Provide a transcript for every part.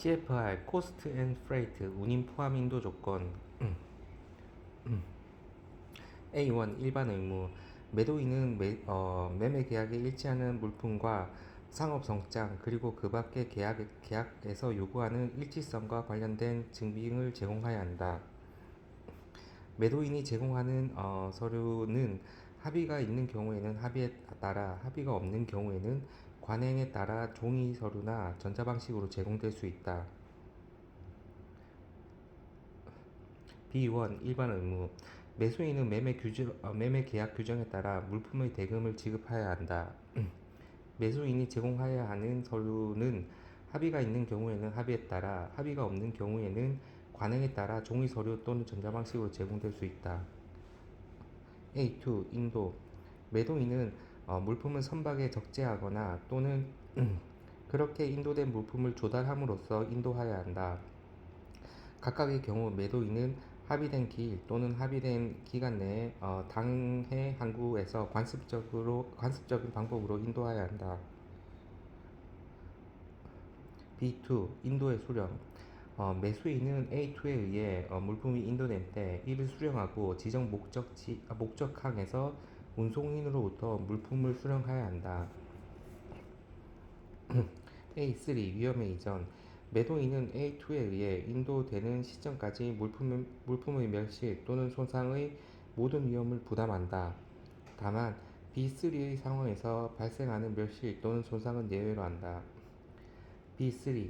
CFR 코스트 앤 프레이트 운임 포함 인도 조건 A1 일반 의무 매도인은 매매 계약에 일치하는 물품과 상업 성장 그리고 그 밖의 계약에서 요구하는 일치성과 관련된 증빙을 제공해야 한다. 매도인이 제공하는 서류는 합의가 있는 경우에는 합의에 따라, 합의가 없는 경우에는 관행에 따라 종이 서류나 전자방식으로 제공될 수 있다. B1 일반 의무 매수인은 매매 계약 규정에 따라 물품의 대금을 지급해야 한다. 매수인이 제공해야 하는 서류는 합의가 있는 경우에는 합의에 따라, 합의가 없는 경우에는 관행에 따라 종이 서류 또는 전자방식으로 제공될 수 있다. A2 인도 매도인은 물품을 선박에 적재하거나 또는 그렇게 인도된 물품을 조달함으로써 인도하여야 한다. 각각의 경우 매도인은 합의된 기일 또는 합의된 기간 내에 당해 항구에서 관습적인 방법으로 인도하여야 한다. B2 인도의 수령 매수인은 A2에 의해 물품이 인도된 때 이를 수령하고 지정 목적항에서 운송인으로부터 물품을 수령해야 한다. A3 위험의 이전 매도인은 A2에 의해 인도되는 시점까지 물품의 멸실 또는 손상의 모든 위험을 부담한다. 다만 B3의 상황에서 발생하는 멸실 또는 손상은 예외로 한다. B3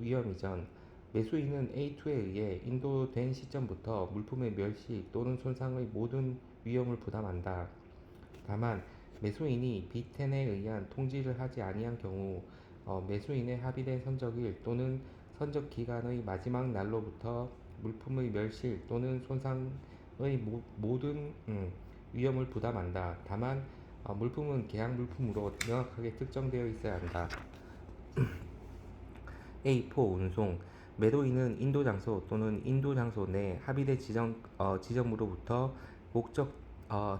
위험 이전 매수인은 A2에 의해 인도된 시점부터 물품의 멸실 또는 손상의 모든 위험을 부담한다. 다만 매수인이 B10에 의한 통지를 하지 아니한 경우 매수인의 합의된 선적일 또는 선적 기간의 마지막 날로부터 물품의 멸실 또는 손상의 모든 위험을 부담한다. 다만 물품은 계약 물품으로 명확하게 특정되어 있어야 한다. A4 운송 매도인은 인도 장소 또는 인도 장소 내 합의된 지점으로부터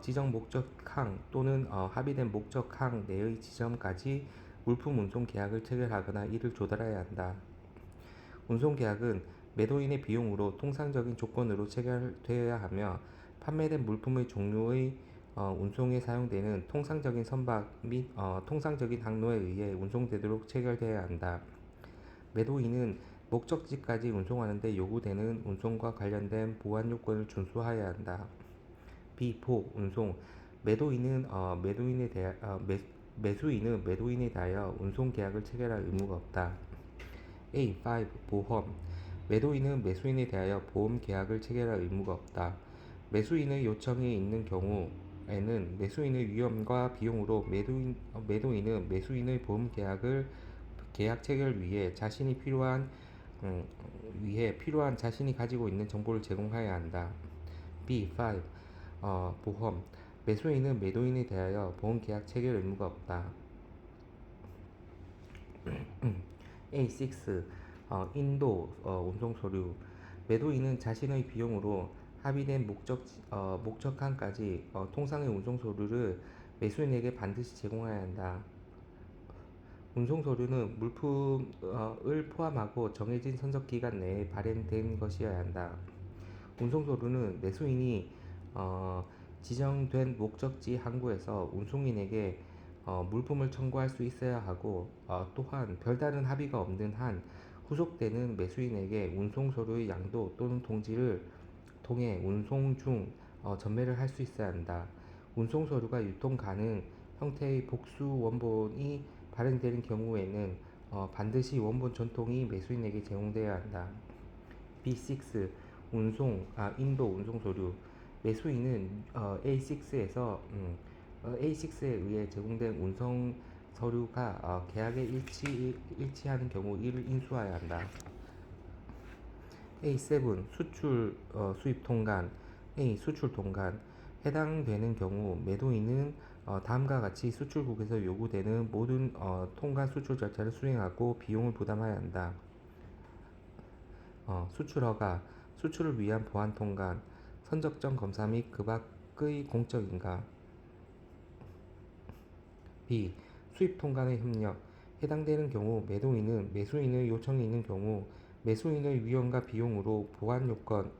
지정 목적항 또는 합의된 목적항 내의 지점까지 물품 운송 계약을 체결하거나 이를 조달해야 한다. 운송 계약은 매도인의 비용으로 통상적인 조건으로 체결되어야 하며 판매된 물품의 종류의 운송에 사용되는 통상적인 선박 및 통상적인 항로에 의해 운송되도록 체결되어야 한다. 매도인은 목적지까지 운송하는 데 요구되는 운송과 관련된 보안 요건을 준수하여야 한다. B4 운송 매도인은 매수인은 매도인에 대하여 운송 계약을 체결할 의무가 없다. A5 보험 매도인은 매수인에 대하여 보험 계약을 체결할 의무가 없다. 매수인의 요청이 있는 경우에는 매수인의 위험과 비용으로 매도인은 매수인의 보험 계약 체결 위해 필요한 자신이 가지고 있는 정보를 제공해야 한다. B5 보험 매수인은 매도인에 대하여 보험 계약 체결 의무가 없다. A6 인도 운송 서류 매도인은 자신의 비용으로 합의된 목적항까지 통상의 운송 서류를 매수인에게 반드시 제공해야 한다. 운송 서류는 물품을 포함하고 정해진 선적 기간 내에 발행된 것이어야 한다. 운송 서류는 매수인이 지정된 목적지 항구에서 운송인에게 물품을 청구할 수 있어야 하고 또한 별다른 합의가 없는 한 후속되는 매수인에게 운송 서류의 양도 또는 통지를 통해 운송 중 전매를 할 수 있어야 한다. 운송 서류가 유통 가능 형태의 복수 원본이 발행되는 경우에는 반드시 원본 전통이 매수인에게 제공되어야 한다. B6 인도 운송 서류 매수인은 A6에 의해 제공된 운송 서류가 계약에 일치하는 경우 이를 인수해야 한다. A7 수입 통관 수출 통관 해당되는 경우 매도인은 다음과 같이 수출국에서 요구되는 모든 통관 수출 절차를 수행하고 비용을 부담해야 한다. 수출 허가 수출을 위한 보안 통관 선적점 검사 및 그 밖의 공적 인가. B. 수입 통관의 협력 해당되는 경우 매도인은 매수인의 요청이 있는 경우 매수인의 위험과 비용으로 보완 요건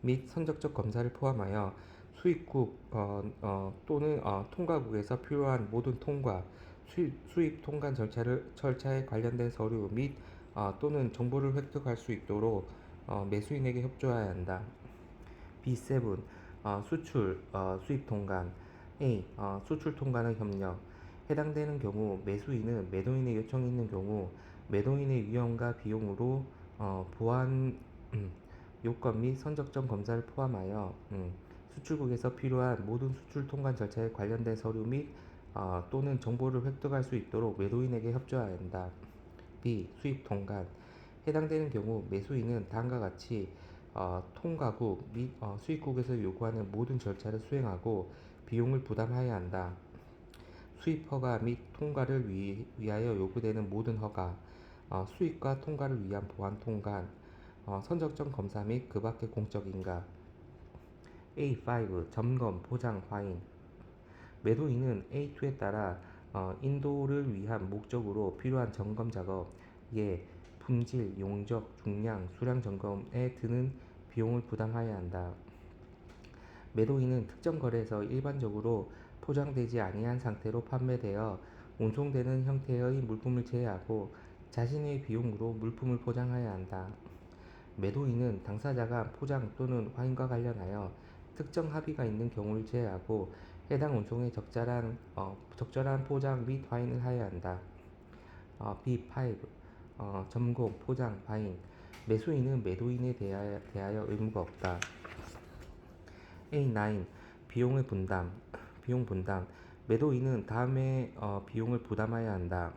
및 선적적 검사를 포함하여 수입국 또는 통과국에서 필요한 모든 통과, 수입 통관 절차에 관련된 서류 및 또는 정보를 획득할 수 있도록 매수인에게 협조해야 한다. B7 수출 수입 통관 A 수출 통관의 협력 해당되는 경우 매수인은 매도인의 요청이 있는 경우 매도인의 위험과 비용으로 보완 요건 및 선적점 검사를 포함하여 수출국에서 필요한 모든 수출 통관 절차에 관련된 서류 및 또는 정보를 획득할 수 있도록 매도인에게 협조해야 한다. B. 수입 통관 해당되는 경우 매수인은 다음과 같이 통과국 및 수입국에서 요구하는 모든 절차를 수행하고 비용을 부담하여야 한다. 수입 허가 및 통과를 위하여 요구되는 모든 허가, 수입과 통과를 위한 보안 통관, 선적점 검사 및 그 밖의 공적 인가. A5 점검, 포장, 화인 매도인은 A2에 따라 인도를 위한 목적으로 필요한 점검 작업, 예, 품질, 용적, 중량, 수량 점검에 드는 비용을 부담하여야 한다. 매도인은 특정 거래에서 일반적으로 포장되지 아니한 상태로 판매되어 운송되는 형태의 물품을 제외하고 자신의 비용으로 물품을 포장하여야 한다. 매도인은 당사자가 포장 또는 화인과 관련하여 특정 합의가 있는 경우를 제외하고 해당 운송에 적절한 포장 및 화인을 하여야 한다. B5 점공, 포장, 화인 매수인은 매도인에 대하여 의무가 없다. A9 비용 분담 매도인은 다음에 비용을 부담하여야 한다.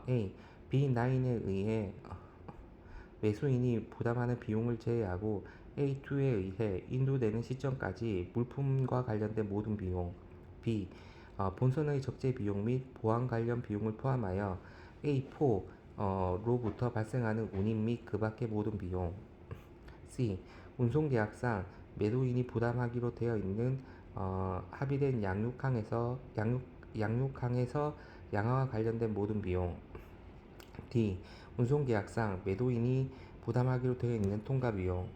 A. B9에 의해 매수인이 부담하는 비용을 제외하고 A2에 의해 인도되는 시점까지 물품과 관련된 모든 비용. B. 본선의 적재 비용 및 보안 관련 비용을 포함하여 A4로부터 발생하는 운임 및 그 밖의 모든 비용. C. 운송계약상 매도인이 부담하기로 되어 있는 합의된 양육항에서 양화와 관련된 모든 비용. D. 운송계약상 매도인이 부담하기로 되어 있는 통과비용.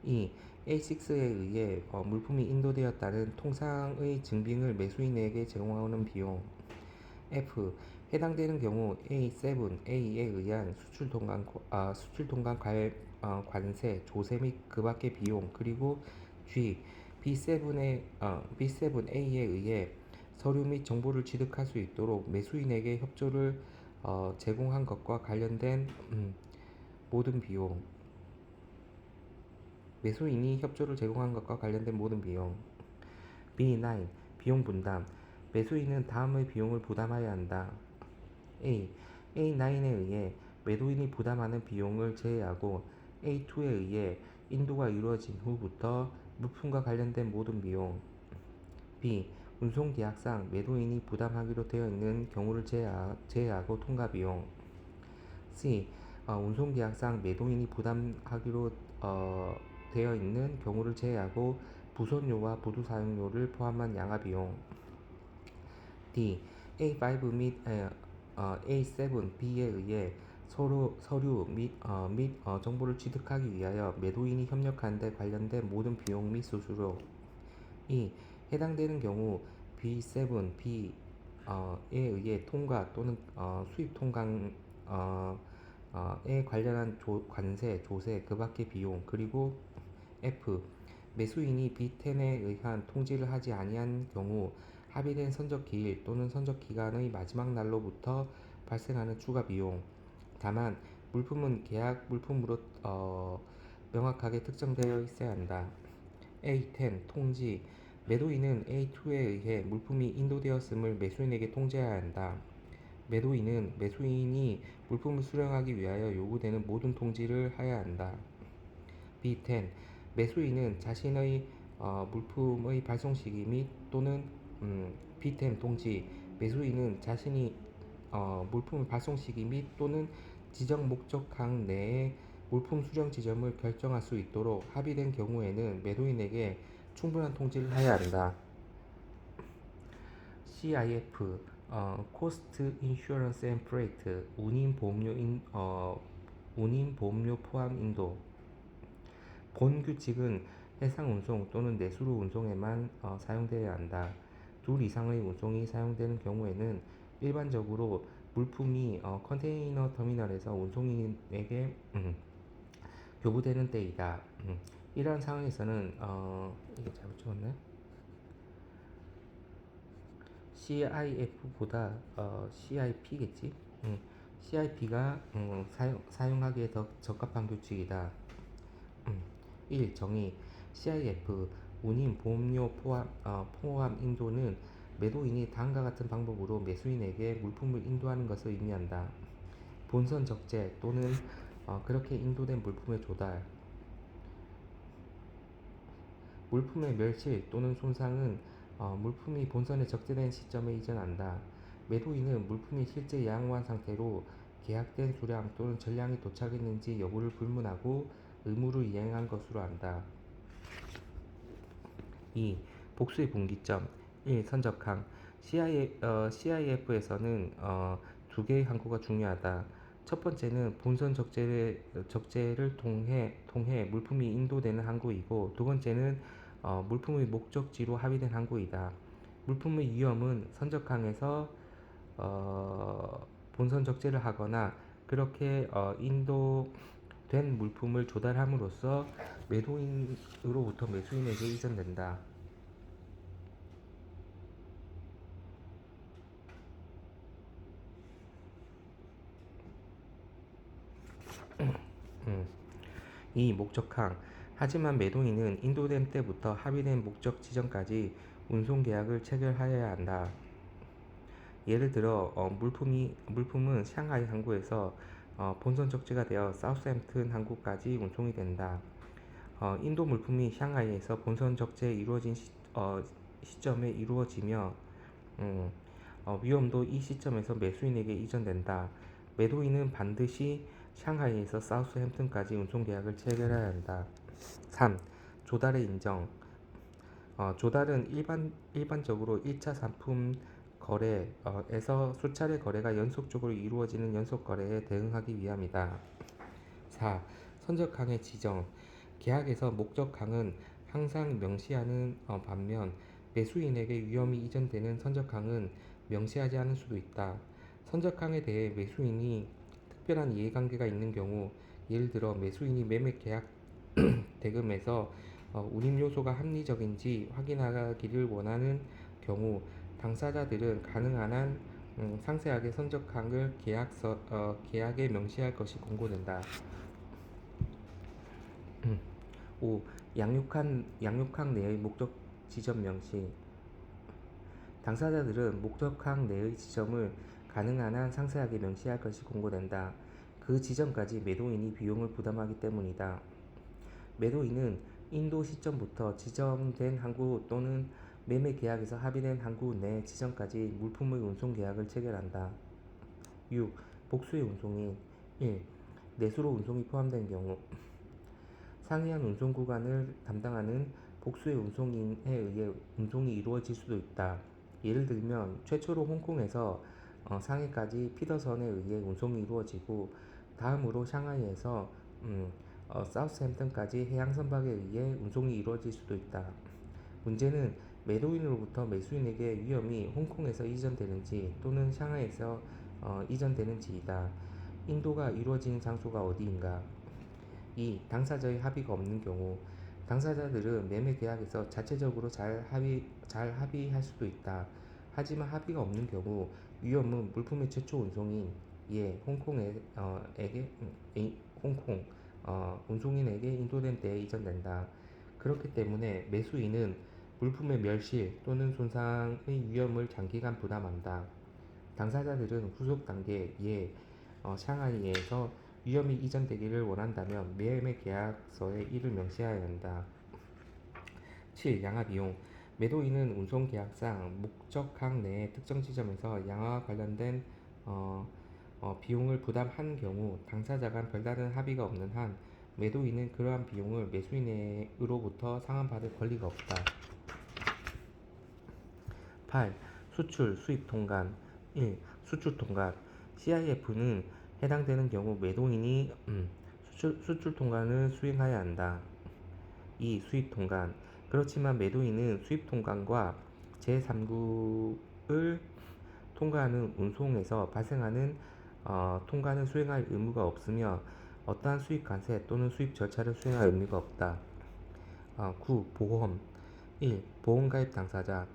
E. A6에 의해 물품이 인도되었다는 통상의 증빙을 매수인에게 제공하는 비용. F. 해당되는 경우 A7A에 의한 수출통관 관세, 조세 및 그 밖의 비용 그리고 G. B7A에 의해 서류 및 정보를 취득할 수 있도록 매수인에게 협조를 제공한 것과 관련된 모든 비용. 매수인이 협조를 제공한 것과 관련된 모든 비용. B9 비용 분담 매수인은 다음의 비용을 부담하여야 한다. A. A9에 의해 매도인이 부담하는 비용을 제외하고 A2에 의해 인도가 이루어진 후부터 물품과 관련된 모든 비용. B. 운송계약상 매도인이 부담하기로 되어 있는 경우를 제외하고 통과비용. C. 운송계약상 매도인이 부담하기로 되어 있는 경우를 제외하고 부선료와 부두 사용료를 포함한 양화비용. D. A5 및 A7B에 의해 서류 및 정보를 취득하기 위하여 매도인이 협력하는 데 관련된 모든 비용 및 수수료. E. 해당되는 경우 B7B에 의해 통과 또는 수입 통관에 관련한 관세, 조세, 그 밖의 비용 그리고 F. 매수인이 B10에 의한 통지를 하지 아니한 경우 합의된 선적기일 또는 선적기간의 마지막 날로부터 발생하는 추가 비용. 다만 물품은 계약 물품으로 명확하게 특정되어 있어야 한다. A10 통지 매도인은 A2에 의해 물품이 인도되었음을 매수인에게 통지해야 한다. 매도인은 매수인이 물품을 수령하기 위하여 요구되는 모든 통지를 하여야 한다. B10 매수인은 자신의 물품의 발송 시기 및 또는 B10 통지 매수인은 자신이 물품의 발송 시기 및 또는 지정 목적항 내에 물품 수령 지점을 결정할 수 있도록 합의된 경우에는 매도인에게 충분한 통지를 해야 한다. CIF 코스트 인슈런스 앤 프레이트 운임 보험료 포함 인도 본 규칙은 해상 운송 또는 내수로 운송에만 사용되어야 한다. 둘 이상의 운송이 사용되는 경우에는 일반적으로 물품이 컨테이너 터미널에서 운송인에게 교부되는 때이다. 이러한 상황에서는 이게 잘못 적었네. CIF보다 CIP겠지. CIP가 사용하기에 더 적합한 규칙이다. 1. 정의 CIF 운임 보험료 포함 인도는 매도인이 다음과 같은 방법으로 매수인에게 물품을 인도하는 것을 의미한다. 본선 적재 또는 그렇게 인도된 물품의 조달 물품의 멸실 또는 손상은 물품이 본선에 적재된 시점에 이전한다. 매도인은 물품이 실제 양호한 상태로 계약된 수량 또는 전량이 도착했는지 여부를 불문하고 의무를 이행한 것으로 한다. 2. 복수의 분기점 1. 선적항 CIF에서는 두 개의 항구가 중요하다. 첫 번째는 본선 적재를 통해 물품이 인도되는 항구이고 두 번째는 물품의 목적지로 합의된 항구이다. 물품의 위험은 선적항에서 본선 적재를 하거나 그렇게 인도된 물품을 조달함으로써 매도인으로부터 매수인에게 이전된다. 이 목적항 하지만 매도인은 인도된 때부터 합의된 목적 지점까지 운송 계약을 체결하여야 한다. 예를 들어 물품은 샹하이 항구에서 본선 적재가 되어 사우스햄튼 항구까지 운송이 된다. 인도 물품이 샹하이에서 본선 적재 이루어진 시점에 이루어지며 위험도 이 시점에서 매수인에게 이전된다. 매도인은 반드시 샹하이에서 사우스햄튼까지 운송 계약을 체결해야 한다. 3. 조달의 인정 조달은 일반적으로 1차 상품 거래에서 수차례 거래가 연속적으로 이루어지는 연속 거래에 대응하기 위함이다. 4. 선적항의 지정 계약에서 목적항은 항상 명시하는 반면 매수인에게 위험이 이전되는 선적항은 명시하지 않을 수도 있다. 선적항에 대해 매수인이 특별한 이해관계가 있는 경우 예를 들어 매수인이 매매 계약 대금에서 운임 요소가 합리적인지 확인하기를 원하는 경우 당사자들은 가능한 한 상세하게 선적항을 계약에 명시할 것이 권고된다. 5. 양육항 내의 목적 지점 명시 당사자들은 목적항 내의 지점을 가능한 한 상세하게 명시할 것이 권고된다. 그 지점까지 매도인이 비용을 부담하기 때문이다. 매도인은 인도 시점부터 지정된 항구 또는 매매 계약에서 합의된 항구 내 지점까지 물품의 운송 계약을 체결한다. 6. 복수의 운송인 1. 내수로 운송이 포함된 경우 상이한 운송 구간을 담당하는 복수의 운송인에 의해 운송이 이루어질 수도 있다. 예를 들면 최초로 홍콩에서 상해까지 피더선에 의해 운송이 이루어지고 다음으로 샹하이에서 사우스햄튼까지 해양 선박에 의해 운송이 이루어질 수도 있다. 문제는 매도인으로부터 매수인에게 위험이 홍콩에서 이전되는지 또는 샹하이에서 이전되는지이다. 인도가 이루어지는 장소가 어디인가? 2. 당사자의 합의가 없는 경우 당사자들은 매매 계약에서 자체적으로 잘 합의할 수도 있다. 하지만 합의가 없는 경우 위험은 물품의 최초 운송인 홍콩 운송인에게 인도된 때에 이전된다. 그렇기 때문에 매수인은 물품의 멸실 또는 손상의 위험을 장기간 부담한다. 당사자들은 후속 단계 샹하이에서 위험이 이전되기를 원한다면 매매 계약서에 이를 명시해야 한다. 7. 양화 비용 매도인은 운송 계약상 목적항 내의 특정 지점에서 양화와 관련된 비용을 부담한 경우 당사자 간 별다른 합의가 없는 한 매도인은 그러한 비용을 매수인으로부터 상환받을 권리가 없다. 8. 수출, 수입 통관 1. 수출 통관. CIF는 해당되는 경우 매도인이 수출 통관을 수행해야 한다. 2. 수입 통관. 그렇지만 매도인은 수입 통관과 제3국을 통과하는 운송에서 발생하는 통관을 수행할 의무가 없으며 어떠한 수입 관세 또는 수입 절차를 수행할 의무가 없다. 9. 보험. 1. 보험 가입 당사자.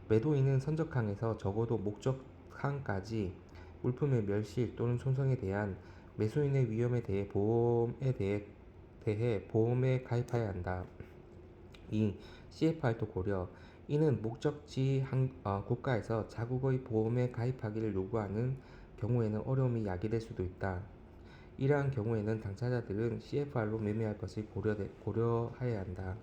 매도인은 선적항에서 적어도 목적항까지 물품의 멸실 또는 손상에 대한 매수인의 위험에 대해 보험에 가입해야 한다. 2. CFR도 고려. 이는 목적지 국가에서 자국의 보험에 가입하기를 요구하는 경우에는 어려움이 야기될 수도 있다. 이러한 경우에는 당사자들은 CFR로 매매할 것을 고려해야 한다.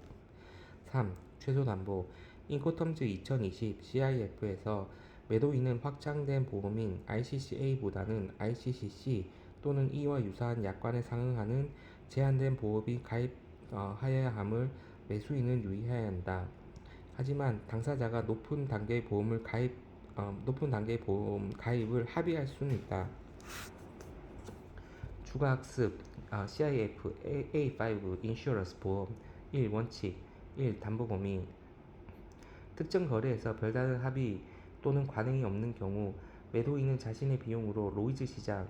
3. 최소담보. 인코텀즈 2020 CIF에서 매도인은 확장된 보험인 ICCA보다는 ICCC 또는 이와 유사한 약관에 상응하는 제한된 보험이 가입하여야 함을 매수인은 유의해야 한다. 하지만 당사자가 높은 단계의 보험 가입을 합의할 수는 있다. 추가 학습 CIF A5 인슈런스 보험 1. 원칙 1. 담보 범위. 특정 거래에서 별다른 합의 또는 관행이 없는 경우 매도인은 자신의 비용으로 로이즈 시장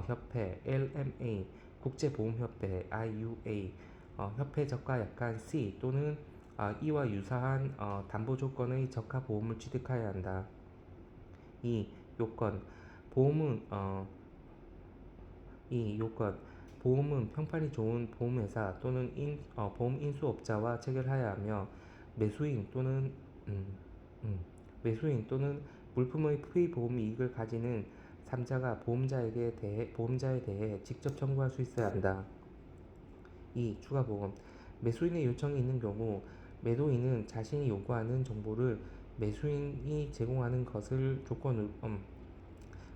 협회 LMA, 국제보험협회 IUA, 협회 저가 약관 C 또는 이와 유사한 담보 조건의 적합 보험을 취득해야 한다. 2. 요건. 보험은 어, 2. 요건. 보험은 평판이 좋은 보험회사 또는 보험 인수업자와 체결해야 하며 매수인 또는 음, 음, 매수인 또는 물품의 피보험 이익을 가지는 3자가 보험자에 대해 직접 청구할 수 있어야 한다. 2. 추가 보험. 매수인의 요청이 있는 경우 매도인은 자신이 요구하는 정보를 매수인이 제공하는 것을 조건으로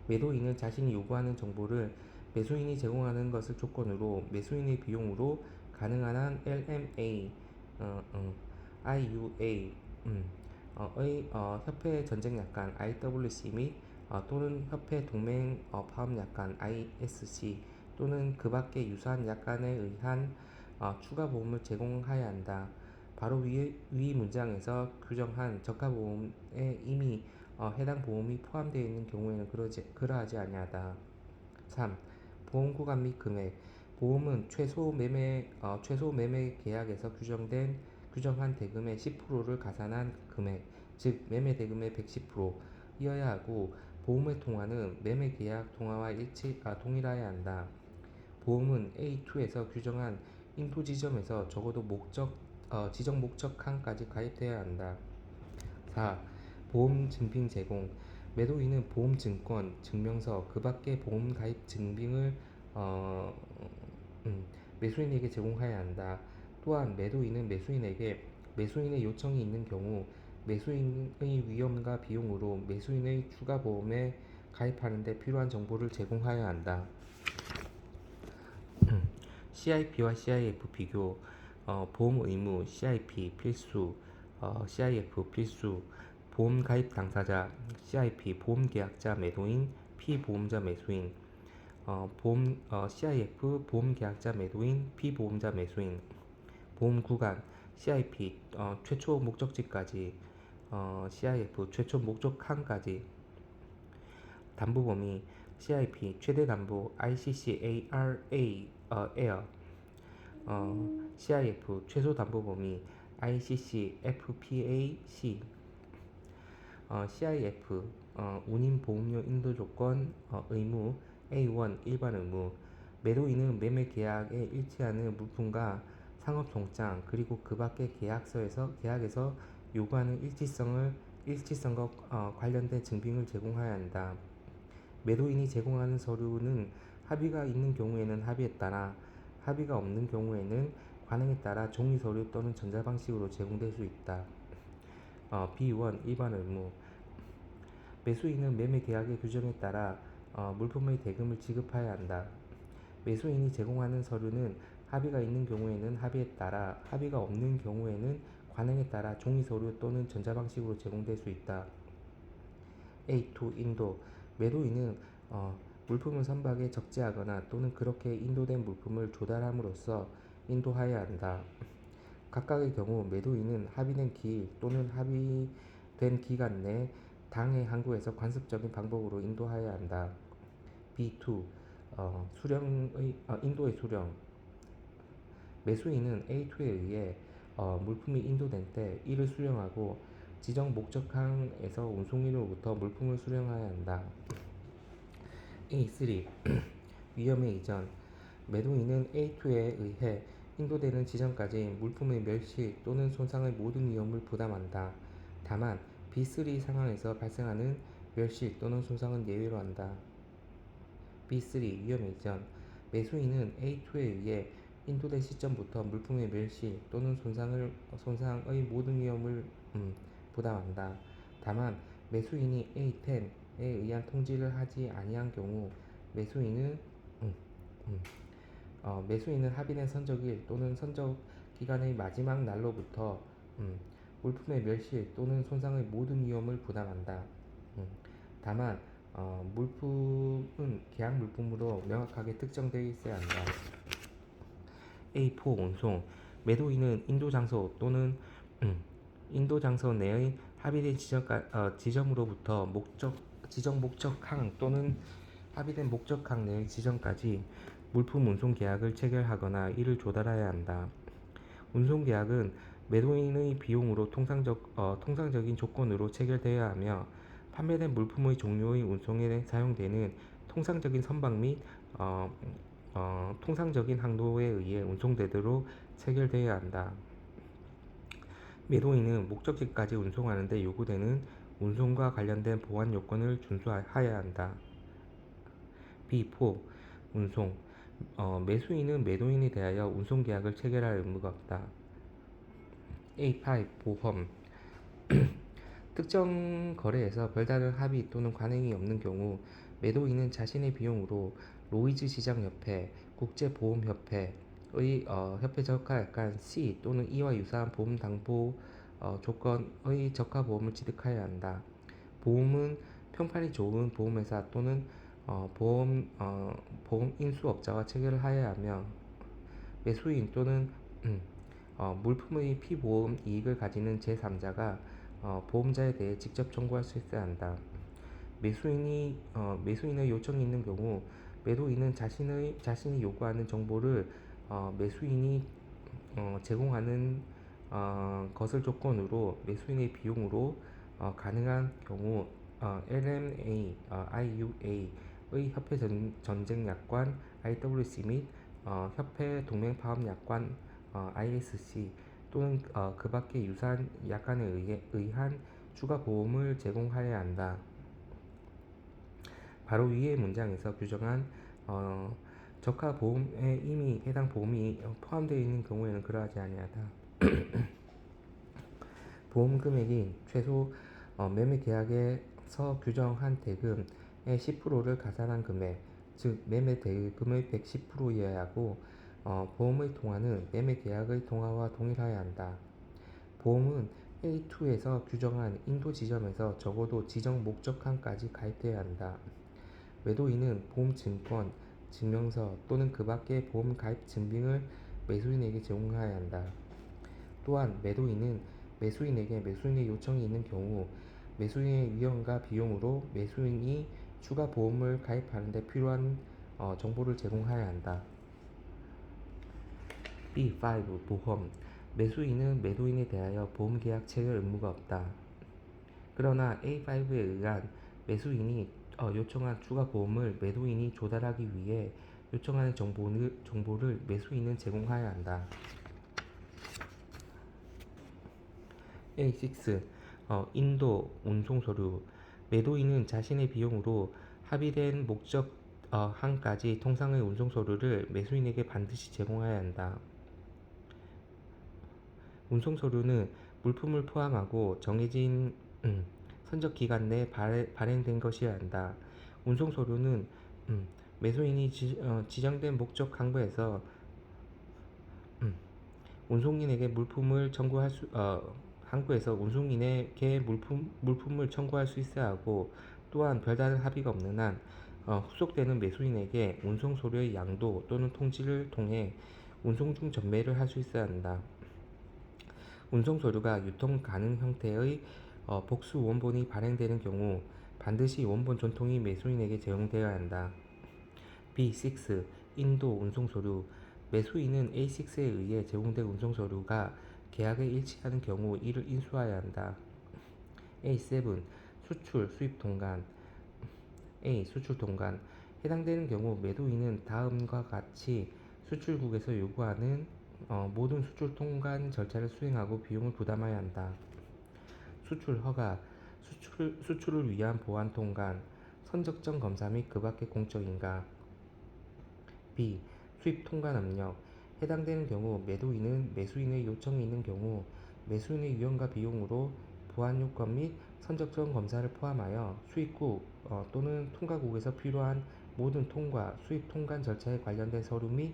매도인은 자신이 요구하는 정보를 매수인이 제공하는 것을 조건으로 매수인의 비용으로 가능한 한 LMA, IUA, 협회 전쟁 약관 IWC 및 또는 협회 동맹 파업 약관 ISC 또는 그 밖의 유사한 약관에 의한 추가 보험을 제공해야 한다. 바로 위 문장에서 규정한 적합보험에 이미 해당 보험이 포함되어 있는 경우에는 그러하지 아니하다. 3. 보험 구간 및 금액. 보험은 최소 매매 계약에서 규정한 대금의 10%를 가산한 금액, 즉 매매 대금의 110%이어야 하고 보험의 통화는 매매 계약 통화와 동일해야 한다. 보험은 A2에서 규정한 인도 지점에서 적어도 지정 목적항까지 가입되어야 한다. 4. 보험 증빙 제공. 매도인은 보험 증권, 증명서, 그 밖의 보험 가입 증빙을 어, 매수인에게 제공해야 한다. 또한 매도인은 매수인의 요청이 있는 경우 매수인의 위험과 비용으로 매수인의 추가 보험에 가입하는 데 필요한 정보를 제공해야 한다. CIP와 CIF 비교. 보험 의무 CIP 필수, CIF 필수. 보험 가입 당사자 CIP 보험 계약자 매도인, 피보험자 매수인. CIF 보험 계약자 매도인, 피보험자 매수인. 보험 구간 CIP 최초 목적지까지, CIF 최초 목적항까지. 담보 범위 CIP 최대 담보 ICCARA 에어, CIF 최소 담보 범위 ICCFPAC. CIF 운임 보험료 인도 조건 의무 A1 일반 의무. 매도인은 매매 계약에 일치하는 물품과 상업 통장 그리고 그 밖의 계약에서 요구하는 일치성과 관련된 증빙을 제공해야 한다. 매도인이 제공하는 서류는 합의가 있는 경우에는 합의에 따라, 합의가 없는 경우에는 관행에 따라 종이 서류 또는 전자방식으로 제공될 수 있다. B1 일반 의무. 매수인은 매매 계약의 규정에 따라 물품의 대금을 지급해야 한다. 매수인이 제공하는 서류는 합의가 있는 경우에는 합의에 따라, 합의가 없는 경우에는 관행에 따라 종이 서류 또는 전자방식으로 제공될 수 있다. A2 인도. 매도인은 물품을 선박에 적재하거나 또는 그렇게 인도된 물품을 조달함으로써 인도하여야 한다. 각각의 경우 매도인은 합의된 기일 또는 합의된 기간 내 당해 항구에서 관습적인 방법으로 인도하여야 한다. B2. 인도의 수령. 매수인은 A2에 의해 물품이 인도된 때 이를 수령하고 지정 목적항에서 운송인으로부터 물품을 수령하여야 한다. A3. 위험의 이전. 매도인은 A2에 의해 인도되는 지점까지 물품의 멸실 또는 손상의 모든 위험을 부담한다. 다만 B3 상황에서 발생하는 멸실 또는 손상은 예외로 한다. B3. 위험의 이전. 매수인은 A2에 의해 인도된 시점부터 물품의 멸실 또는 손상의 모든 위험을 부담한다. 다만 매수인이 A10에 의한 통지를 하지 아니한 경우 매수인은 음, 음, 매수인은 합의된 선적일 또는 선적 기간의 마지막 날로부터 물품의 멸실 또는 손상의 모든 위험을 부담한다. 음, 다만 물품은 계약 물품으로 명확하게 특정되어 있어야 한다. A4 운송. 매도인은 인도 장소 또는 인도 장소 내의 합의된 지점으로부터 지정 목적항 또는 합의된 목적항 내의 지점까지 물품 운송 계약을 체결하거나 이를 조달해야 한다. 운송 계약은 매도인의 비용으로 통상적인 조건으로 체결되어야 하며 판매된 물품의 종류의 운송에 사용되는 통상적인 선박 및 통상적인 항로에 의해 운송되도록 체결되어야 한다. 매도인은 목적지까지 운송하는 데 요구되는 운송과 관련된 보안 요건을 준수하여야 한다. B4. 운송. 매수인은 매도인에 대하여 운송 계약을 체결할 의무가 없다. A5. 보험. 특정 거래에서 별다른 합의 또는 관행이 없는 경우 매도인은 자신의 비용으로 로이즈 시장협회, 국제보험협회의 협회 적하약관 C 또는 E와 유사한 보험 당보 조건의 적하 보험을 취득하여야 한다. 보험은 평판이 좋은 보험회사 또는 보험 인수업자와 체결을 하여야 하며 매수인 또는 물품의 피보험 이익을 가지는 제3자가 보험자에 대해 직접 청구할 수 있어야 한다. 매수인의 요청이 있는 경우 매도인은 자신이 요구하는 정보를 매수인이 제공하는 것을 조건으로 매수인의 비용으로 가능한 경우 LMA, IUA의 협회 전쟁약관 IWC 및 협회 동맹파업약관 ISC 또는 그 밖의 유사한 약관에 의한 추가 보험을 제공하여야 한다. 바로 위의 문장에서 규정한 적하 보험에 이미 해당 보험이 포함되어 있는 경우에는 그러하지 아니하다. 보험 금액이 최소 매매 계약에서 규정한 대금의 10%를 가산한 금액, 즉 매매 대금의 110%여야 하고 보험의 통화는 매매 계약의 통화와 동일하여야 한다. 보험은 A2에서 규정한 인도 지점에서 적어도 지정 목적항까지 가입되어야 한다. 매도인은 보험증권, 증명서 또는 그 밖의 보험 가입 증빙을 매수인에게 제공하여야 한다. 또한 매도인은 매수인에게 매수인의 요청이 있는 경우 매수인의 위험과 비용으로 매수인이 추가 보험을 가입하는 데 필요한 정보를 제공하여야 한다. B5. 보험. 매수인은 매도인에 대하여 보험계약 체결 의무가 없다. 그러나 A5에 의한 매수인이 요청한 추가 보험을 매도인이 조달하기 위해 요청하는 정보를 매수인은 제공하여야 한다. A6. 인도 운송 서류. 매도인은 자신의 비용으로 합의된 목적 항까지 통상의 운송 서류를 매수인에게 반드시 제공하여야 한다. 운송 서류는 물품을 포함하고 정해진 선적 기간 내에 발행된 것이어야 한다. 운송 서류는 매수인이 지정된 목적 항구에서 운송인에게 물품을 청구할 수 항구에서 운송인에게 물품을 청구할 수 있어야 하고 또한 별다른 합의가 없는 한 후속되는 매수인에게 운송 서류의 양도 또는 통지를 통해 운송 중 전매를 할 수 있어야 한다. 운송 서류가 유통 가능 형태의 복수 원본이 발행되는 경우 반드시 원본 전통이 매수인에게 제공되어야 한다. B6. 인도 운송 서류. 매수인은 A6에 의해 제공된 운송 서류가 계약에 일치하는 경우 이를 인수하여야 한다. A7. 수출, 수입 통관. A. 수출 통관. 해당되는 경우 매도인은 다음과 같이 수출국에서 요구하는 모든 수출 통관 절차를 수행하고 비용을 부담해야 한다. 수출 허가, 수출을 위한 보안 통관, 선적점 검사 및 그 밖의 공적인가. B. 수입 통관 압력. 해당되는 경우 매도인은 매수인의 요청이 있는 경우 매수인의 위험과 비용으로 보안 요건 및 선적점 검사를 포함하여 수입국 또는 통과국에서 필요한 모든 통과, 수입 통관 절차에 관련된 서류 및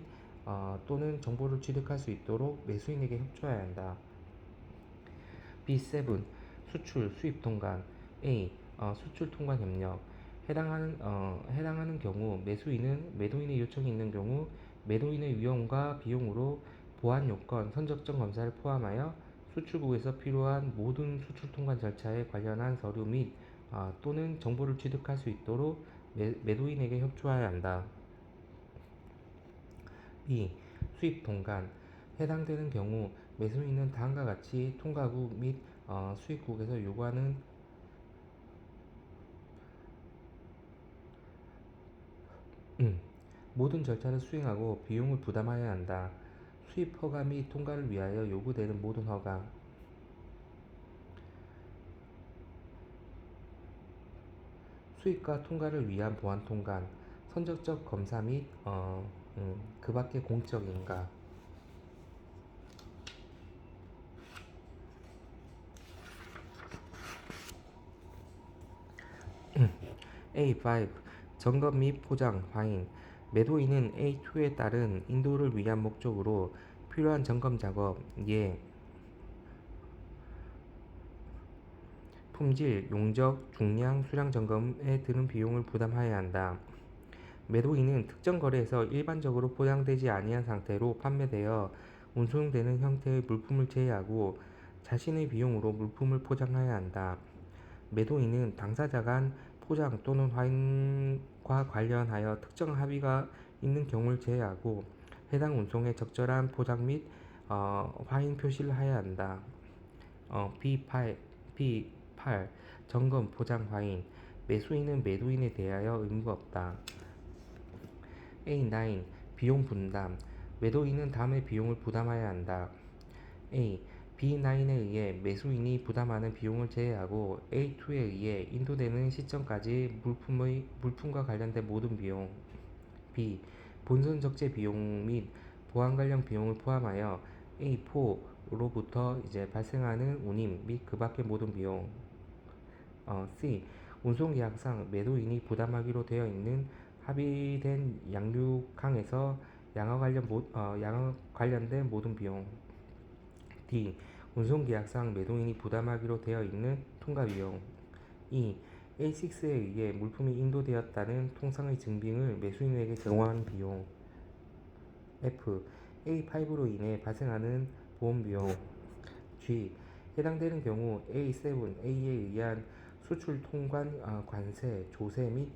또는 정보를 취득할 수 있도록 매수인에게 협조해야 한다. B7. 수출, 수입 통관. A. 수출 통관 협력. 해당하는 경우 매수인은 매도인의 요청이 있는 경우 매도인의 위험과 비용으로 보안 요건, 선적점 검사를 포함하여 수출국에서 필요한 모든 수출 통관 절차에 관련한 서류 및 또는 정보를 취득할 수 있도록 매도인에게 협조해야 한다. B. 수입 통관. 해당되는 경우 매수인은 다음과 같이 통과국 및 수입국에서 요구하는 모든 절차를 수행하고 비용을 부담해야 한다. 수입 허가 및 통과를 위하여 요구되는 모든 허가, 수입과 통과를 위한 보안 통관, 선적적 검사 및 그 밖의 공적 인가. A5. 점검 및 포장, 화인. 매도인은 A2에 따른 인도를 위한 목적으로 필요한 점검 작업, 예, 품질, 용적, 중량, 수량 점검에 드는 비용을 부담해야 한다. 매도인은 특정 거래에서 일반적으로 포장되지 아니한 상태로 판매되어 운송되는 형태의 물품을 제외하고 자신의 비용으로 물품을 포장해야 한다. 매도인은 당사자 간 포장 또는 화인과 관련하여 특정 합의가 있는 경우를 제외하고 해당 운송에 적절한 포장 및 화인 표시를 해야 한다. B8 점검, 포장, 화인. 매수인은 매도인에 대하여 의무가 없다. A9 비용 분담. 매도인은 다음의 비용을 부담해야 한다. A. B9에 의해 매수인이 부담하는 비용을 제외하고 A2에 의해 인도되는 시점까지 물품과 관련된 모든 비용. B. 본선 적재 비용 및 보안 관련 비용을 포함하여 A4로부터 발생하는 운임 및 그 밖의 모든 비용. C. 운송계약상 매도인이 부담하기로 되어 있는 합의된 양육항에서 양어 관련된 모든 비용. D. 운송계약상 매도인이 부담하기로 되어 있는 통과비용. E. A6에 의해 물품이 인도되었다는 통상의 증빙을 매수인에게 제공하는 비용. F. A5로 인해 발생하는 보험비용. G. 해당되는 경우 A7, A에 의한 수출 통관 관세, 조세 및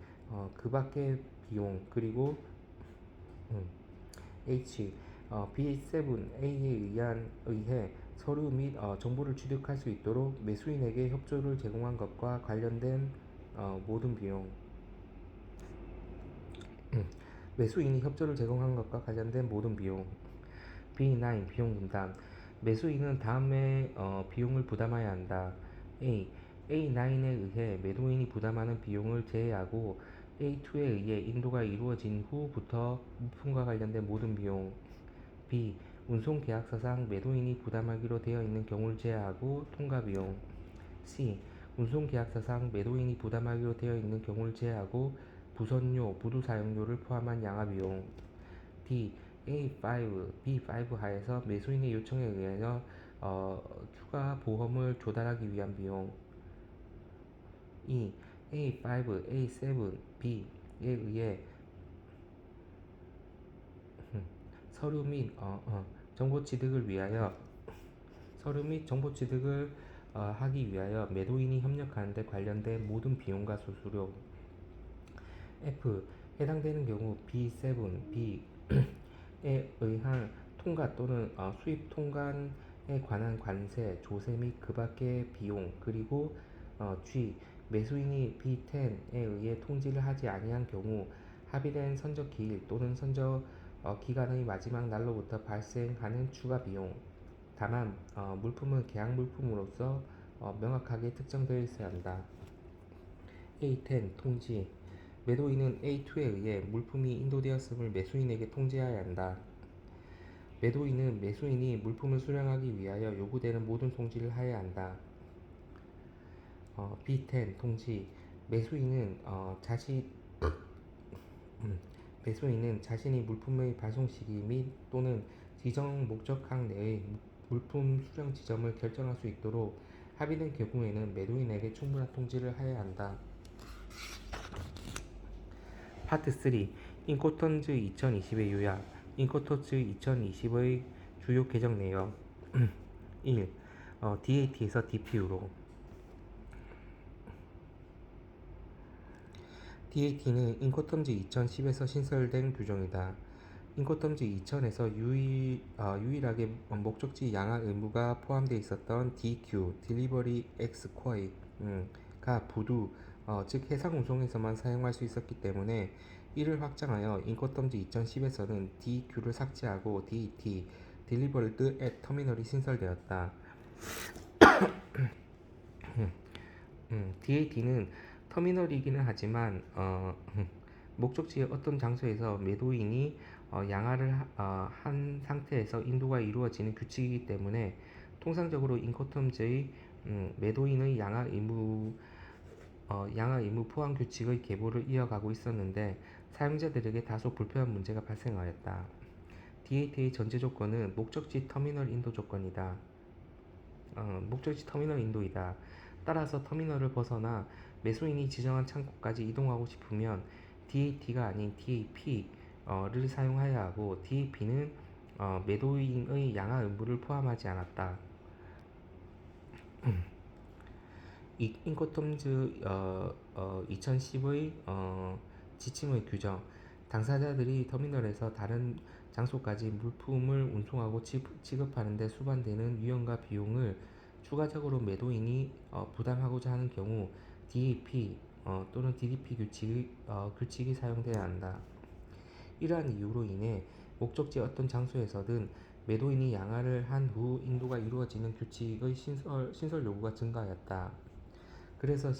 그 밖의 비용. 그리고 H. B7A에 의해 서류 및 정보를 취득할 수 있도록 매수인에게 협조를 제공한 것과 관련된 모든 비용. 매수인이 협조를 제공한 것과 관련된 모든 비용. B9 비용 분담. 매수인은 다음의 비용을 부담해야 한다. A. A9에 의해 매도인이 부담하는 비용을 제외하고 A2에 의해 인도가 이루어진 후부터 물품과 관련된 모든 비용. B. 운송계약서상 매도인이 부담하기로 되어 있는 경우를 제외하고 통과비용. C. 운송계약서상 매도인이 부담하기로 되어 있는 경우를 제외하고 부선료, 부두 사용료를 포함한 양화비용. D. A5, B5 하에서 매수인의 요청에 의하여 추가 보험을 조달하기 위한 비용. E. A5, A7, B에 의해 서류 및 정보 취득을 위하여 서류 및 정보 취득을 하기 위하여 매도인이 협력하는 데 관련된 모든 비용과 수수료. F. 해당되는 경우 B7, B에 의한 통관 또는 수입 통관에 관한 관세, 조세 및 그 밖의 비용. 그리고 G. 매수인이 B10에 의해 통지를 하지 아니한 경우 합의된 선적 기일 또는 선적 기간의 마지막 날로부터 발생하는 추가 비용. 다만 물품은 계약 물품으로서 명확하게 특정되어 있어야 한다. A10 통지. 매도인은 A2에 의해 물품이 인도되었음을 매수인에게 통지해야 한다. 매도인은 매수인이 물품을 수령하기 위하여 요구되는 모든 통지를 하여야 한다. B10 통지. 매수인은 매수인은 자신이 물품의 발송 시기 및 또는 지정 목적항 내의 물품 수령 지점을 결정할 수 있도록 합의된 경우에는 매도인에게 충분한 통지를 하여야 한다. 파트 3. 인코턴즈 2020의 요약. 인코턴즈 2020의 주요 개정 내용. 1. DAT에서 DPU로. DAT는 인코텀즈 2010에서 신설된 규정이다. 인코텀즈 2000에서 유일하게 목적지 양학 의무가 포함되어 있었던 DQ, Delivery Ex Quoi가 부두, 즉 해상 운송에서만 사용할 수 있었기 때문에 이를 확장하여 인코텀즈 2010에서는 DQ를 삭제하고 DAT, Delivered at Terminal이 신설되었다. DAT는 터미널이기는 하지만 목적지의 어떤 장소에서 매도인이 양화를 한 상태에서 인도가 이루어지는 규칙이기 때문에 통상적으로 인코텀즈의 매도인의 양화 의무 포함 규칙의 계보를 이어가고 있었는데 사용자들에게 다소 불편한 문제가 발생하였다. DAT의 전제 조건은 목적지 터미널 인도 조건이다. 목적지 터미널 인도이다. 따라서 터미널을 벗어나 매수인이 지정한 창고까지 이동하고 싶으면 DAT가 아닌 DAP를 사용해야 하고 DAP는 매도인의 양화 의무를 포함하지 않았다. 인코텀즈 2010의 지침의 규정. 당사자들이 터미널에서 다른 장소까지 물품을 운송하고 지급하는 데 수반되는 위험과 비용을 추가적으로 매도인이 부담하고자 하는 경우 DAP 또는 DDP 규칙이 사용돼야 한다. 이러한 이유로 인해 목적지의 어떤 장소에서든 매도인이 양화를 한 후 인도가 이루어지는 규칙의 신설 요구가 증가하였다. 그래서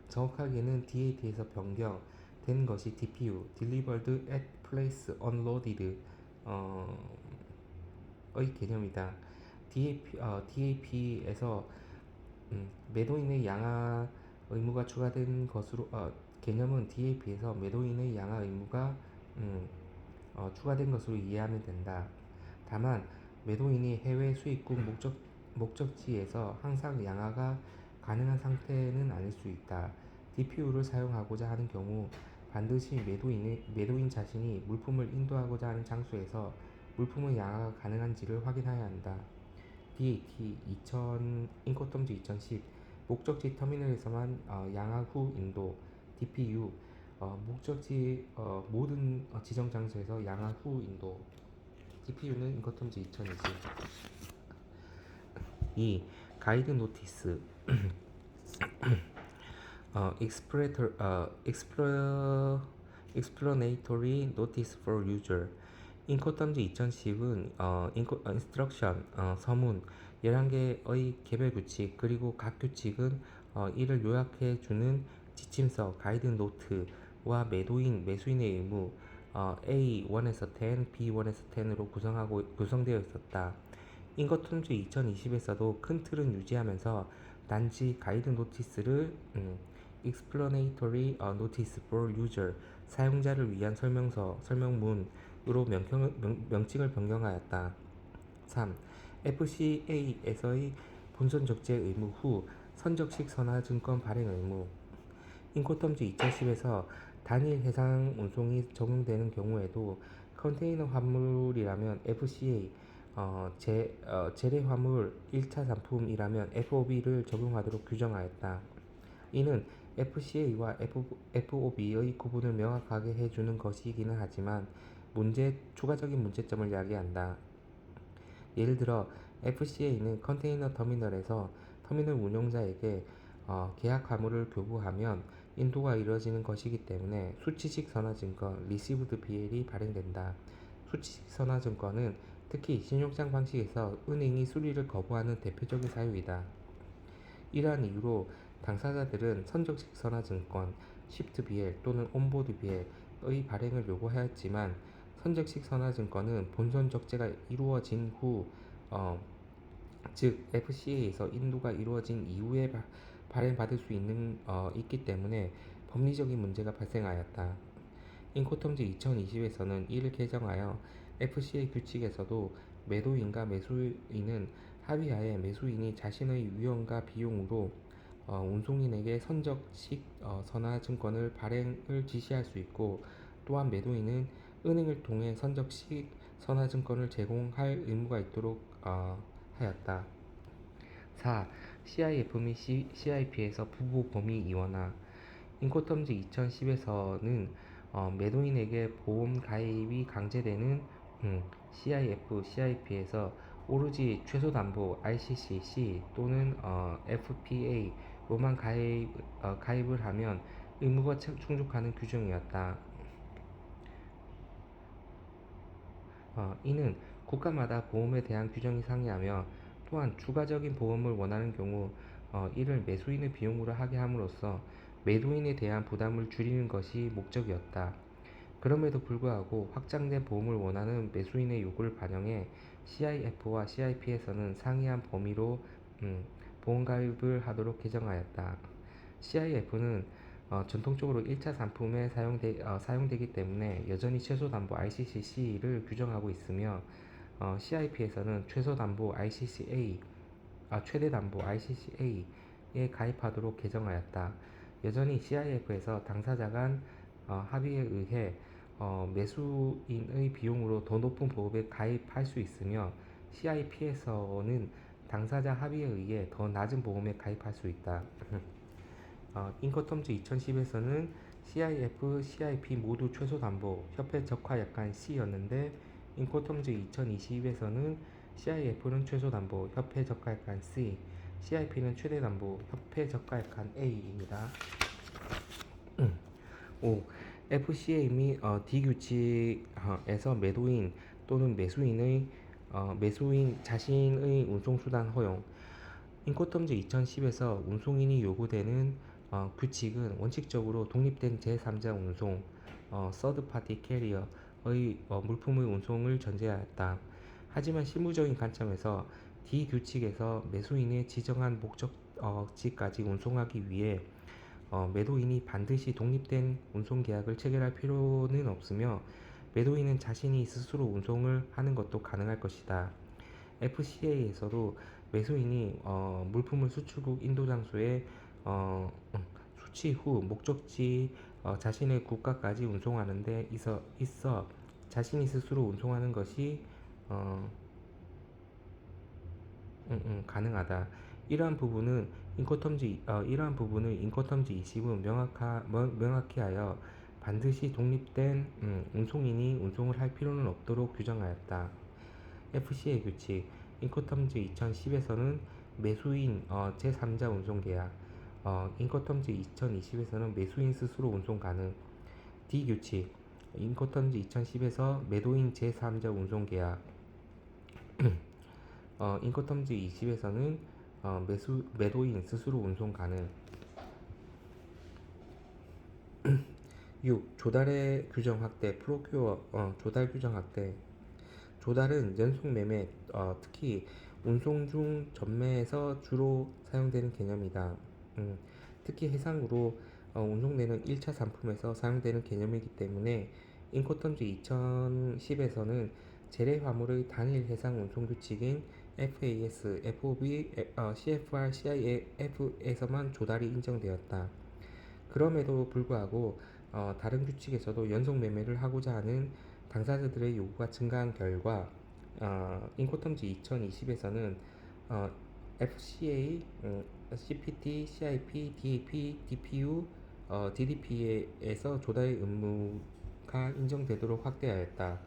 정확하게는 DAT에서 변경된 것이 DPU, Delivered at Place Unloaded 의 개념이다. DAP에서 매도인의 양화 의무가 추가된 것으로 개념은 DAP에서 매도인의 양화 의무가 추가된 것으로 이해하면 된다. 다만 매도인이 해외 수입국 목적지에서 항상 양화가 가능한 상태는 아닐 수 있다. DPU를 사용하고자 하는 경우 반드시 매도인 자신이 물품을 인도하고자 하는 장소에서 물품의 양화가 가능한지를 확인해야 한다. DAT 인코텀즈 2010 목적지 터미널에서만 양화 후 인도. DPU 목적지 모든 지정 장소에서 양화 후 인도. DPU는 인코텀즈 2000이지. 2. 가이드 노티스. Explanatory Notice for User. 인코텀즈 2010은 인스트럭션, 서문 11개의 개별 규칙 그리고 각 규칙은 이를 요약해 주는 지침서, 가이드 노트와 매수인의 의무 A1에서 10, B1에서 10으로 구성되어 있었다. 인코텀즈 2020에서도 큰 틀은 유지하면서 단지 가이드 노티스를 Explanatory Notice for User, 사용자를 위한 설명문으로 명칭을 변경하였다. 3. FCA에서의 본선 적재 의무 후 선적식 선화 증권 발행 의무. 인코텀즈 2010에서 단일 해상 운송이 적용되는 경우에도 컨테이너 화물이라면 FCA, 재래 화물 1차 상품이라면 FOB를 적용하도록 규정하였다. 이는 FCA와 FOB의 구분을 명확하게 해주는 것이기는 하지만 추가적인 문제점을 야기한다. 예를 들어 FCA는 컨테이너 터미널에서 터미널 운영자에게 계약 화물을 교부하면 인도가 이루어지는 것이기 때문에 수치식 선화증권 (Received BL이 발행된다. 수치식 선화증권은 특히 신용장 방식에서 은행이 수리를 거부하는 대표적인 사유이다. 이러한 이유로 당사자들은 선적식 선화증권 (Shipped BL) 또는 온보드 BL의 발행을 요구하였지만 선적식 선화증권은 본선 적재가 이루어진 후 즉 FCA에서 인도가 이루어진 이후에 발행받을 수 있기 때문에 법리적인 문제가 발생하였다. 인코텀즈 2020에서는 이를 개정하여 FCA 규칙에서도 매도인과 매수인은 합의하에 매수인이 자신의 유형과 비용으로 운송인에게 선적식 선화증권을 발행을 지시할 수 있고, 또한 매도인은 은행을 통해 선적식 선화증권을 제공할 의무가 있도록 하였다. 4. CIF 및 CIP에서 부부 범위 이원화. 인코텀즈 2010에서는 매도인에게 보험 가입이 강제되는 CIF, CIP에서 오로지 최소담보 RCCC 또는 FPA로만 가입을 하면 의무가 충족하는 규정이었다. 이는 국가마다 보험에 대한 규정이 상이하며, 또한 추가적인 보험을 원하는 경우 이를 매수인의 비용으로 하게 함으로써 매도인에 대한 부담을 줄이는 것이 목적이었다. 그럼에도 불구하고 확장된 보험을 원하는 매수인의 요구를 반영해 CIF와 CIP에서는 상이한 범위로 보험 가입을 하도록 개정하였다. CIF는 전통적으로 1차 상품에 사용되기 때문에 여전히 최소담보 RCCC를 규정하고 있으며, CIP에서는 최대담보 RCCA에 가입하도록 개정하였다. 여전히 CIF에서 당사자 간 합의에 의해 매수인의 비용으로 더 높은 보험에 가입할 수 있으며, CIP에서는 당사자 합의에 의해 더 낮은 보험에 가입할 수 있다. 인코텀즈 2010에서는 CIF, CIP 모두 최소담보 협회 적하약관 C였는데, 인코텀즈 2020에서는 CIF는 최소담보 협회 적하약관 C, CIP는 최대담보 협회 적하약관 A입니다. 5. FCA 및 D 규칙에서 매도인 또는 매수인 자신의 운송수단 허용. 인코텀즈 2010에서 운송인이 요구되는 규칙은 원칙적으로 독립된 제3자 운송, 서드 파티 캐리어의 물품의 운송을 전제하였다. 하지만 실무적인 관점에서 D 규칙에서 매수인의 지정한 목적지까지 운송하기 위해 매도인이 반드시 독립된 운송계약을 체결할 필요는 없으며, 매도인은 자신이 스스로 운송을 하는 것도 가능할 것이다. FCA에서도 매수인이 물품을 수출국 인도 장소에 수취 후 목적지 자신의 국가까지 운송하는 데 있어 자신이 스스로 운송하는 것이 가능하다. 이러한 부분은 인코텀즈 20은 명확히 하여 반드시 독립된 운송인이 운송을 할 필요는 없도록 규정하였다. FCA 규칙 인코텀즈 2010에서는 매수인 제3자 운송계약, 인코텀즈 2020에서는 매수인 스스로 운송 가능. D 규칙 인코텀즈 2010에서 매도인 제3자 운송계약, 인코텀즈 20에서는 매도인 스스로 운송 가능. 6. 조달의 규정 확대 조달 규정 확대. 조달은 연속 매매, 특히 운송 중 전매에서 주로 사용되는 개념이다. 특히 해상으로 운송되는 1차 상품에서 사용되는 개념이기 때문에 인코텀즈 2010에서는 재래 화물의 단일 해상 운송 규칙인 FAS, FOB, CFR, CIF에서만 조달이 인정되었다. 그럼에도 불구하고 다른 규칙에서도 연속 매매를 하고자 하는 당사자들의 요구가 증가한 결과 인코텀즈 2020에서는 FCA, CPT, CIP, DAP, DPU, DDP에서 조달의 의무가 인정되도록 확대하였다.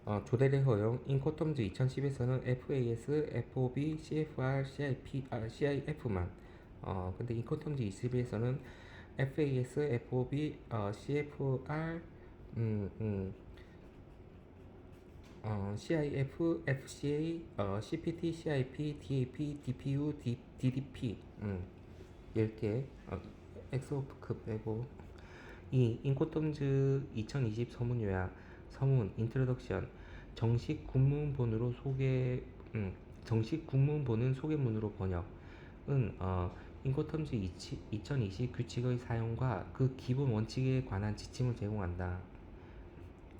어, 조대리 허용 인코텀즈 2010에서는 FAS, FOB, CFR, CIF만 근데 인코텀즈 20에서는 FAS, FOB, CFR, 음, 음, CIF, FCA, CPT, CIP, DAP, DPU, DDP 10개 엑소크 빼고 이 인코텀즈 2020 서문 요약 서문 인트로덕션 정식 국문본으로 소개 정식 국문본은 소개문으로 번역은 인코텀즈 2020 규칙의 사용과 그 기본 원칙에 관한 지침을 제공한다.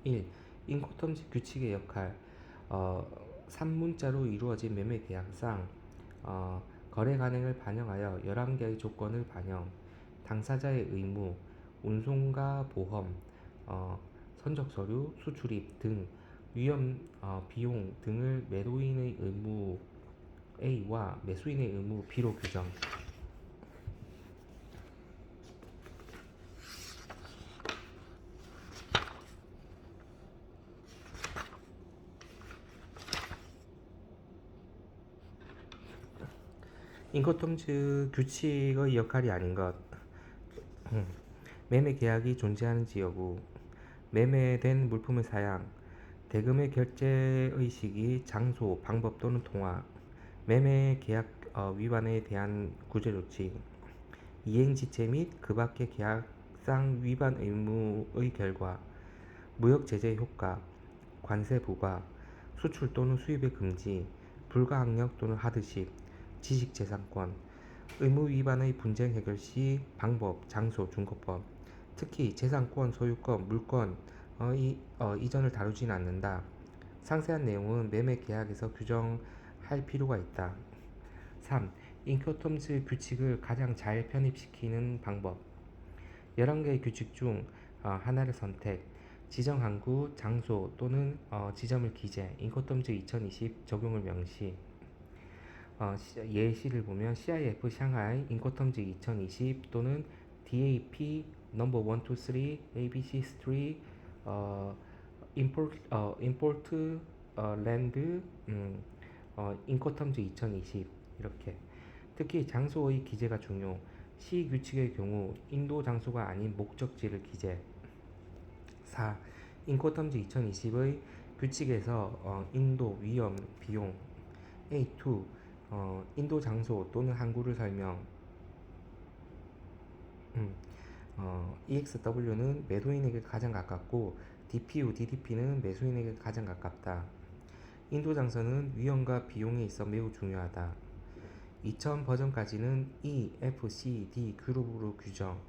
1. 인코텀즈 규칙의 역할 어, 3문자로 이루어진 매매 계약상 거래 간행을 반영하여 11개의 조건을 반영 당사자의 의무, 운송과 보험, 선적 서류, 수출입 등 위험 비용 등을 매도인의 의무 A와 매수인의 의무 B로 규정. 인코텀즈 규칙의 역할이 아닌 것. 매매 계약이 존재하는지 여부, 매매된 물품의 사양, 대금의 결제의 시기, 장소, 방법 또는 통화, 매매 계약 위반에 대한 구제 조치, 이행 지체 및 그 밖의 계약상 위반 의무의 결과, 무역 제재 효과, 관세 부과, 수출 또는 수입의 금지, 불가항력 또는 하드십, 지식재산권, 의무 위반의 분쟁 해결 시 방법, 장소, 준거법, 특히 재산권, 소유권, 물건의 이전을 다루지는 않는다. 상세한 내용은 매매 계약에서 규정할 필요가 있다. 3. 인코텀즈 규칙을 가장 잘 편입시키는 방법 11개의 규칙 중 하나를 선택 지정 항구, 장소 또는 지점을 기재 인코텀즈 2020 적용을 명시 예시를 보면 CIF 샹하이 인코텀즈 2020 또는 DAP 넘버 1, 2, 3, ABC 3 임포트 랜드 인코텀즈 2020 이렇게 특히 장소의 기재가 중요 시 규칙의 경우 인도 장소가 아닌 목적지를 기재 4. 인코텀즈 2020의 규칙에서 인도 위험 비용 A2 인도 장소 또는 항구를 설명 EXW는 매도인에게 가장 가깝고 DPU, DDP는 매수인에게 가장 가깝다. 인도 장소는 위험과 비용에 있어 매우 중요하다. 2000 버전까지는 E, F, C, D 그룹으로 규정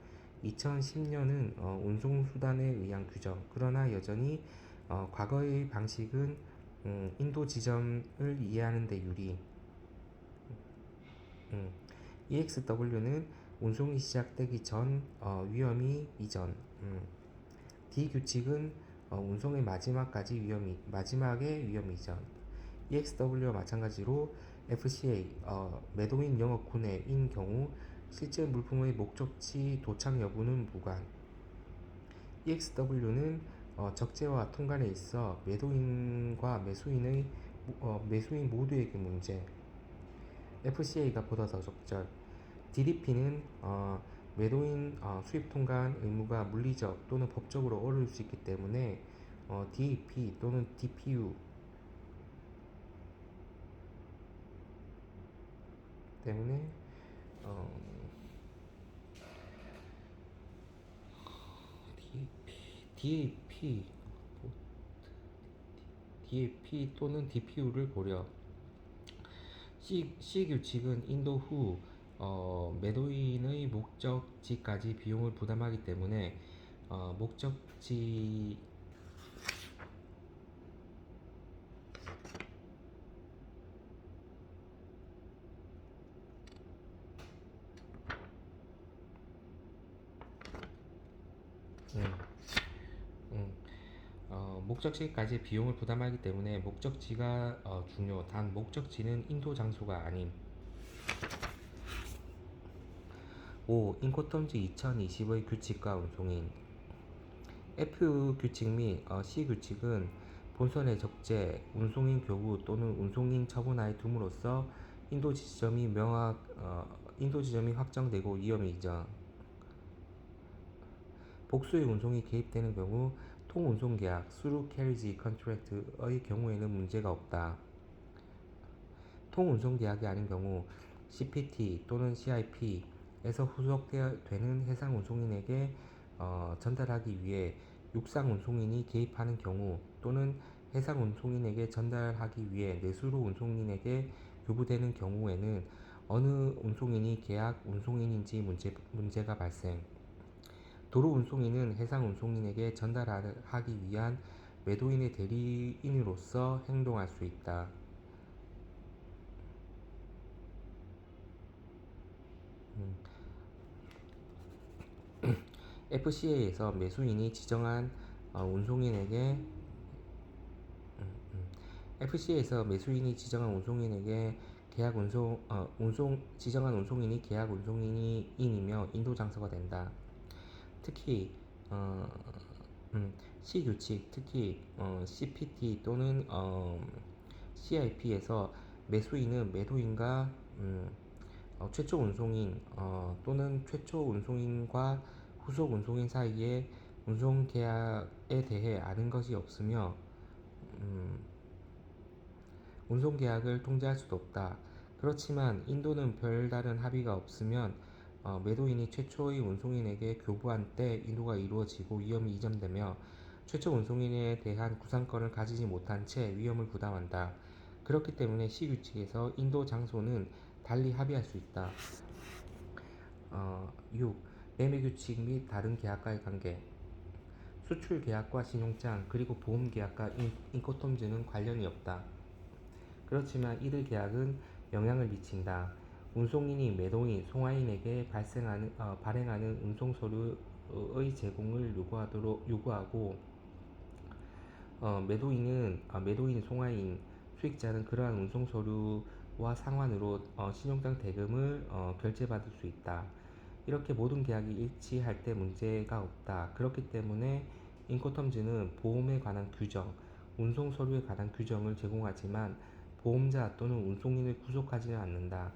2010년은 운송수단에 의한 규정 그러나 여전히 과거의 방식은 인도 지점을 이해하는 데 유리 EXW는 운송이 시작되기 전 위험이 이전 D 규칙은 운송의 마지막의 위험 이전 EXW와 마찬가지로 FCA 매도인 영업 군해인 경우 실제 물품의 목적지 도착 여부는 무관 EXW는 적재와 통관에 있어 매도인과 매수인 모두에게 문제 FCA가 보다 더 적절 DDP는 매도인 수입 통관 의무가 물리적 또는 법적으로 어려울 수 있기 때문에 DAP 또는 DPU 때문에 DAP DAP 또는 DPU를 고려 C 규칙은 인도 후 매도인의 목적지까지 비용을 부담하기 때문에 목적지 음, 음, 목적지까지 비용을 부담하기 때문에 목적지가 중요. 단 목적지는 인도 장소가 아님. 5. 인코텀즈 2020의 규칙과 운송인 F 규칙 및 C 규칙은 본선의 적재, 운송인 교부 또는 운송인 처분하에 둠으로써 인도 지점이 확정되고 위험이 이전. 복수의 운송이 개입되는 경우 통운송계약 (Through Carriage Contract의) 경우에는 문제가 없다. 통운송계약이 아닌 경우 CPT 또는 CIP에서 후속되는 해상운송인에게 전달하기 위해 육상운송인이 개입하는 경우 또는 해상운송인에게 전달하기 위해 내수로 운송인에게 교부되는 경우에는 어느 운송인이 계약 운송인인지 문제가 발생. 도로 운송인은 해상 운송인에게 전달하기 위한 매도인의 대리인으로서 행동할 수 있다. FCA에서 매수인이 지정한 운송인에게 FCA에서 매수인이 지정한 운송인에게 계약 운송 지정한 운송인이 계약 운송인이며 인도 장소가 된다. 특히 어, C 규칙, 특히 CPT 또는 CIP에서 매수인은 매도인과 최초 운송인 또는 최초 운송인과 후속 운송인 사이에 운송 계약에 대해 아는 것이 없으며 음, 운송 계약을 통제할 수도 없다. 그렇지만 인도는 별다른 합의가 없으면 매도인이 최초의 운송인에게 교부한 때 인도가 이루어지고 위험이 이전되며 최초 운송인에 대한 구상권을 가지지 못한 채 위험을 부담한다. 그렇기 때문에 시규칙에서 인도 장소는 달리 합의할 수 있다. 6. 매매 규칙 및 다른 계약과의 관계. 수출 계약과 신용장 그리고 보험 계약과 인코텀즈는 관련이 없다. 그렇지만 이들 계약은 영향을 미친다. 운송인이 매도인, 송화인에게 발행하는 운송 서류의 제공을 요구하고 매도인, 송화인, 수익자는 그러한 운송 서류와 상환으로 신용장 대금을 결제받을 수 있다. 이렇게 모든 계약이 일치할 때 문제가 없다. 그렇기 때문에 인코텀즈는 보험에 관한 규정, 운송 서류에 관한 규정을 제공하지만 보험자 또는 운송인을 구속하지는 않는다.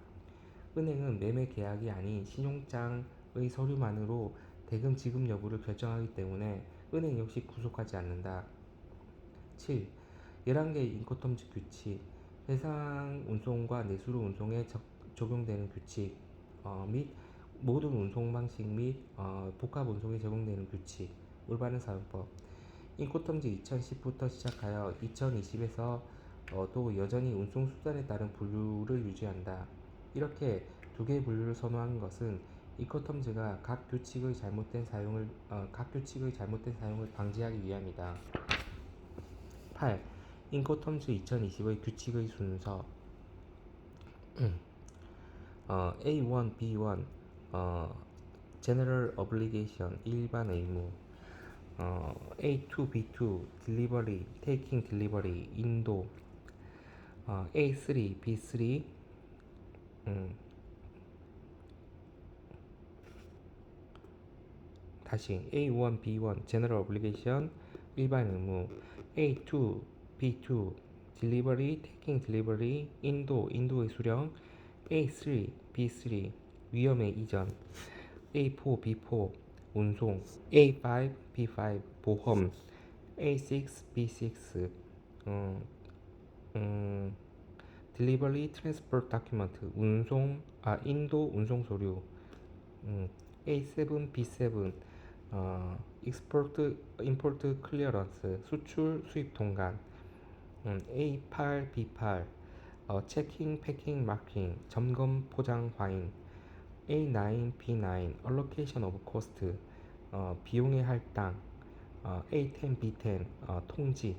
은행은 매매 계약이 아닌 신용장의 서류만으로 대금 지급 여부를 결정하기 때문에 은행 역시 구속하지 않는다. 7. 11개의 인코텀즈 규칙, 해상 운송과 내수로 운송에 적용되는 규칙 및 모든 운송 방식 및 복합 운송에 적용되는 규칙, 올바른 사용법. 인코텀즈 2010부터 시작하여 2020에서 또 여전히 운송 수단에 따른 분류를 유지한다. 이렇게 두 개의 분류를 선호하는 것은 인코텀즈가 각 규칙의 잘못된 사용을 방지하기 위함이다. 8. 인코텀즈 2020의 규칙의 순서 A1, B1 General Obligation 일반 의무 A2, B2 Delivery, Taking Delivery 인도 A3, B3 다시 A1, B1 General Obligation 일반 의무 A2, B2 Delivery, Taking Delivery 인도의 수령 A3, B3 위험의 이전 A4, B4 운송 A5, B5 보험 A6, B6 Delivery Transport Document 인도 운송 서류 A7, B7 Export Import Clearance 수출 수입 통관 A8, B8 체킹, 패킹, 마킹 점검, 포장, 과잉 A9, B9, allocation of cost, 비용의 할당, A10, B10, 통지,